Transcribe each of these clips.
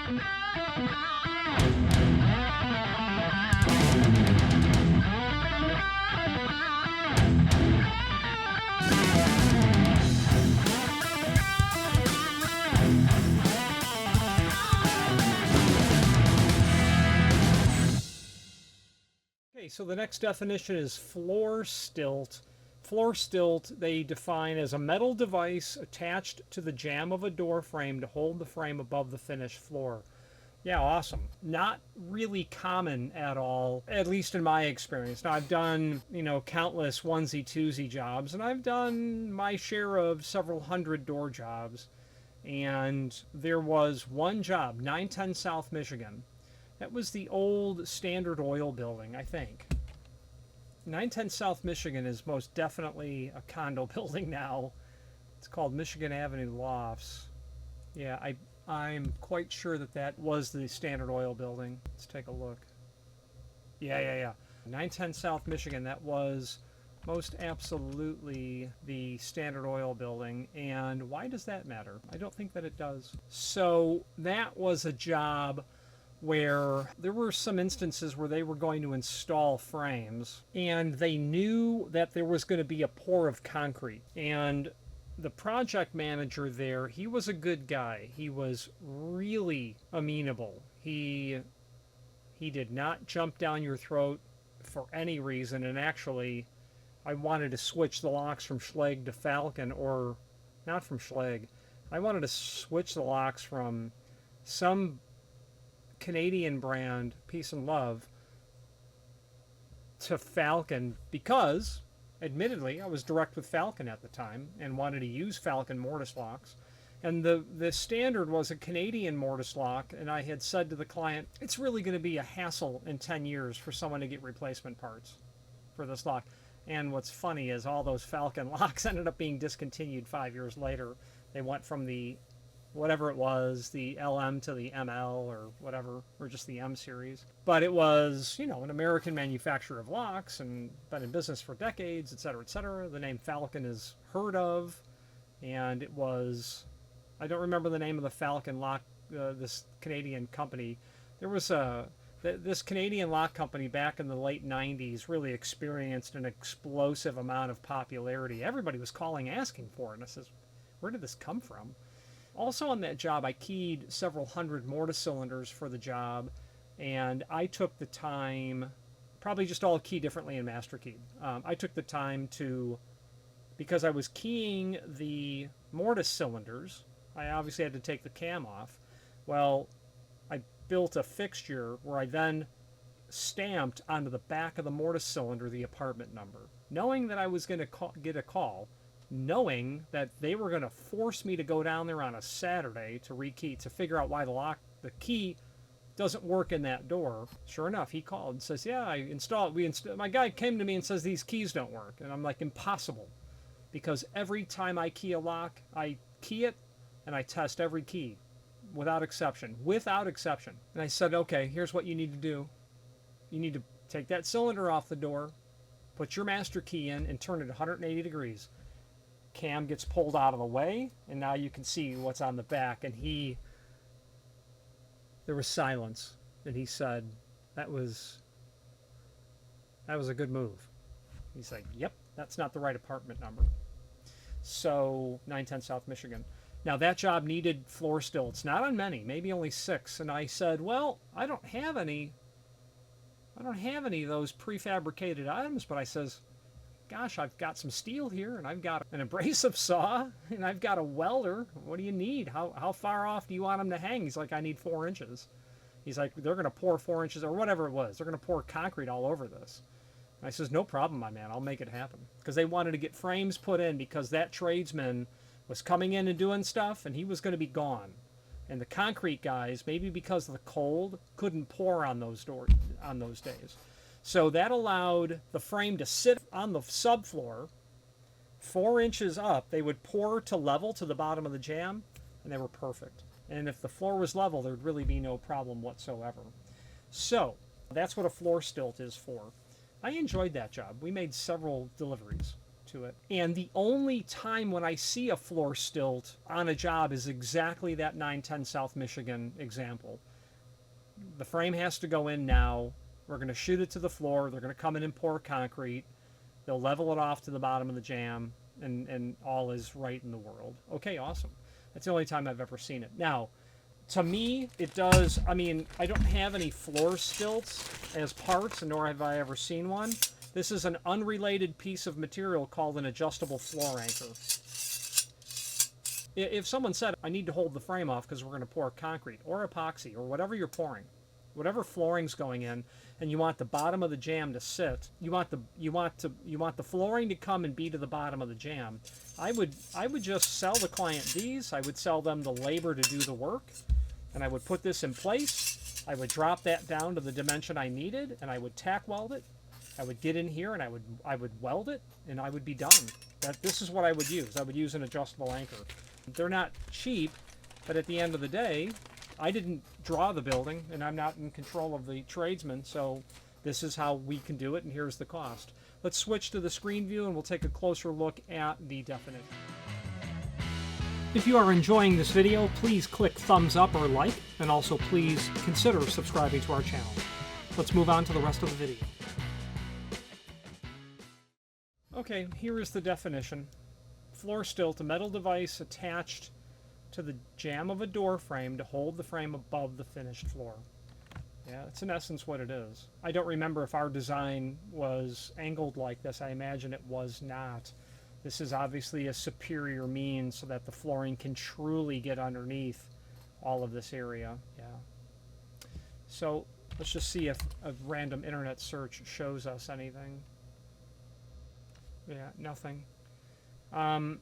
Okay, so the next definition is floor stilt. Floor stilt they define as a metal device attached to the jamb of a door frame to hold the frame above the finished floor. Yeah, awesome. Not really common at all, at least in my experience. Now, I've done, countless onesie twosie jobs, and I've done my share of several hundred door jobs. And there was one job, 910 South Michigan. That was the old Standard Oil building, I think. 910 South Michigan is most definitely a condo building now. It's called Michigan Avenue Lofts. Yeah, I'm quite sure that was the Standard Oil building. Let's take a look. Yeah. 910 South Michigan, that was most absolutely the Standard Oil building. And why does that matter? I don't think that it does. So that was a job where there were some instances where they were going to install frames and they knew that there was going to be a pour of concrete. And the project manager there, he was a good guy. He was really amenable. He did not jump down your throat for any reason. And actually, I wanted to switch the locks from Schlage to Falcon, or not from Schlage. I wanted to switch the locks from some Canadian brand, Peace and Love, to Falcon because, admittedly, I was direct with Falcon at the time and wanted to use Falcon mortise locks. And the standard was a Canadian mortise lock, and I had said to the client, it's really going to be a hassle in 10 years for someone to get replacement parts for this lock. And what's funny is all those Falcon locks ended up being discontinued 5 years later. They went from the whatever it was, the LM to the ML or whatever, or just the M series. But it was, an American manufacturer of locks and been in business for decades, et cetera, et cetera. The name Falcon is heard of, and it was, I don't remember the name of the Falcon lock, this Canadian company. There was this Canadian lock company back in the late 90s really experienced an explosive amount of popularity. Everybody was calling asking for it, and I says, where did this come from? Also on that job, I keyed several hundred mortise cylinders for the job, and I took the time, probably just all key differently in master key. I took the time to, because I was keying the mortise cylinders, I obviously had to take the cam off. Well, I built a fixture where I then stamped onto the back of the mortise cylinder the apartment number, knowing that I was going to get a call, knowing that they were going to force me to go down there on a Saturday to rekey, to figure out why the key doesn't work in that door. Sure enough, he called and says, yeah, my guy came to me and says these keys don't work. And I'm like, impossible. Because every time I key a lock, I key it and I test every key without exception. And I said, okay, here's what you need to do. You need to take that cylinder off the door, put your master key in, and turn it 180 degrees. Cam gets pulled out of the way, and now you can see what's on the back. And there was silence, and he said, that was a good move. He's like, yep, that's not the right apartment number. So 910 South Michigan. Now that job needed floor stilts, not on many, maybe only 6. And I said, well, I don't have any of those prefabricated items, but I says, gosh, I've got some steel here, and I've got an abrasive saw, and I've got a welder. What do you need? How far off do you want them to hang? He's like, I need 4 inches. He's like, they're going to pour 4 inches, or whatever it was. They're going to pour concrete all over this. And I says, no problem, my man. I'll make it happen. Because they wanted to get frames put in because that tradesman was coming in and doing stuff, and he was going to be gone. And the concrete guys, maybe because of the cold, couldn't pour on those days. So that allowed the frame to sit on the subfloor 4 inches up. They would pour to level to the bottom of the jamb, and they were perfect. And if the floor was level, there'd really be no problem whatsoever. So that's what a floor stilt is for. I enjoyed that job. We made several deliveries to it. And the only time when I see a floor stilt on a job is exactly that 910 South Michigan example. The frame has to go in now. We're going to shoot it to the floor. They're going to come in and pour concrete. They'll level it off to the bottom of the jam, and all is right in the world. Okay, awesome. That's the only time I've ever seen it. Now, to me, it does, I mean, I don't have any floor stilts as parts, nor have I ever seen one. This is an unrelated piece of material called an adjustable floor anchor. If someone said, I need to hold the frame off because we're going to pour concrete or epoxy or whatever you're pouring, whatever flooring's going in, and you want the bottom of the jam to sit, you want the flooring to come and be to the bottom of the jam, I would just sell the client these. I would sell them the labor to do the work, and I would put this in place. I would drop that down to the dimension I needed, and I would tack weld it. I would get in here and I would weld it, and I would be done. This is what I would use. I would use an adjustable anchor. They're not cheap, but at the end of the day, I didn't draw the building, and I'm not in control of the tradesmen, so this is how we can do it, and here's the cost. Let's switch to the screen view, and we'll take a closer look at the definition. If you are enjoying this video, please click thumbs up or like, and also please consider subscribing to our channel. Let's move on to the rest of the video. Okay, here is the definition. Floor stilt, a metal device attached to the jamb of a door frame to hold the frame above the finished floor. Yeah, that's in essence what it is. I don't remember if our design was angled like this. I imagine it was not. This is obviously a superior means so that the flooring can truly get underneath all of this area. Yeah. So let's just see if a random internet search shows us anything. Yeah, nothing. I'm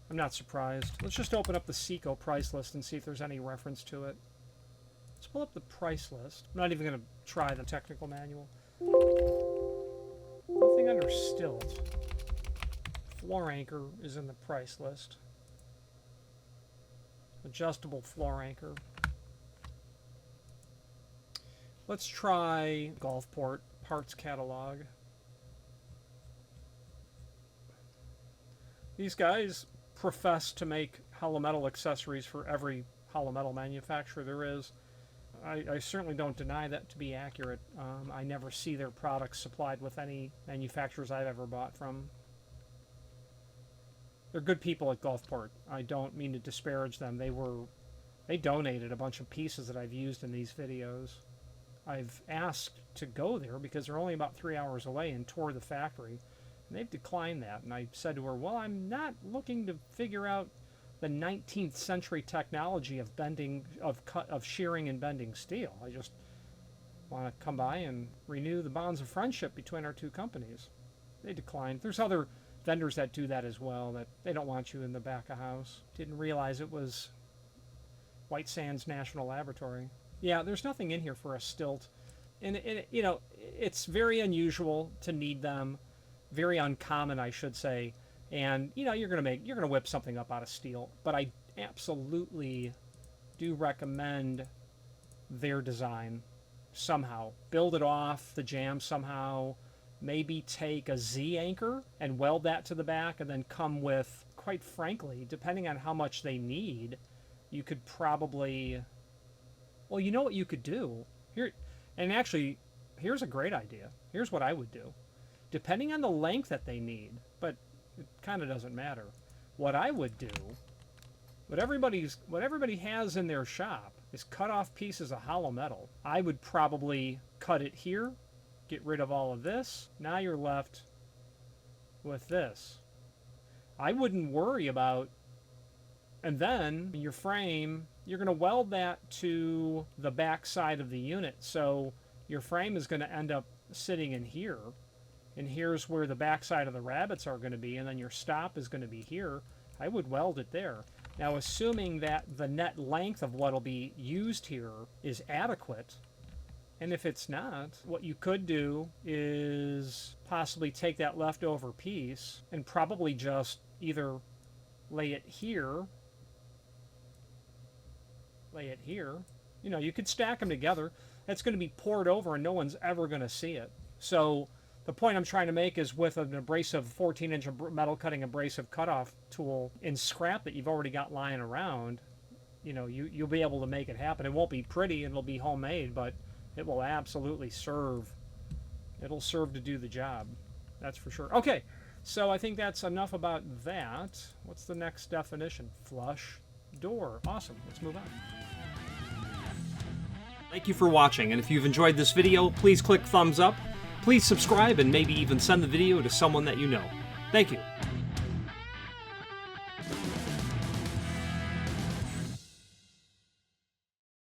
not surprised. Let's just open up the Seco price list and see if there's any reference to it. Let's pull up the price list. I'm not even going to try the technical manual. Nothing under Stilt. Floor anchor is in the price list. Adjustable floor anchor. Let's try Gulfport parts catalog. These guys profess to make hollow metal accessories for every hollow metal manufacturer there is. I certainly don't deny that to be accurate. I never see their products supplied with any manufacturers I've ever bought from. They're good people at Gulfport. I don't mean to disparage them. They donated a bunch of pieces that I've used in these videos. I've asked to go there because they're only about 3 hours away and tour the factory. And they've declined that, and I said to her, well, I'm not looking to figure out the 19th century technology of bending, of shearing and bending steel. I just want to come by and renew the bonds of friendship between our two companies. They declined. There's other vendors that do that as well, that they don't want you in the back of house. Didn't realize it was White Sands National Laboratory. Yeah, there's nothing in here for a stilt. And you know, it's very unusual to need them. Very uncommon, I should say, and you know you're gonna whip something up out of steel. But I absolutely do recommend their design somehow. Build it off the jam somehow. Maybe take a Z anchor and weld that to the back, and then come with, quite frankly, depending on how much they need, you could probably. Well, you know what you could do here, and actually, here's a great idea. Here's what I would do. Depending on the length that they need, but it kind of doesn't matter. What I would do, what everybody has in their shop, is cut off pieces of hollow metal. I would probably cut it here, get rid of all of this. Now you're left with this. I wouldn't worry about, and then your frame, you're going to weld that to the back side of the unit. So your frame is going to end up sitting in here. And here's where the backside of the rabbets are going to be, and then your stop is going to be here. I would weld it there. Now, assuming that the net length of what will be used here is adequate, and if it's not, what you could do is possibly take that leftover piece and probably just either lay it here, you know, you could stack them together. That's going to be poured over and no one's ever going to see it. So the point I'm trying to make is with an abrasive 14-inch metal cutting abrasive cutoff tool in scrap that you've already got lying around, you know, you'll be able to make it happen. It won't be pretty and it'll be homemade, but it will absolutely serve. It'll serve to do the job. That's for sure. Okay, so I think that's enough about that. What's the next definition? Flush door. Awesome. Let's move on. Thank you for watching, and if you've enjoyed this video, please click thumbs up. Please subscribe and maybe even send the video to someone that you know. Thank you.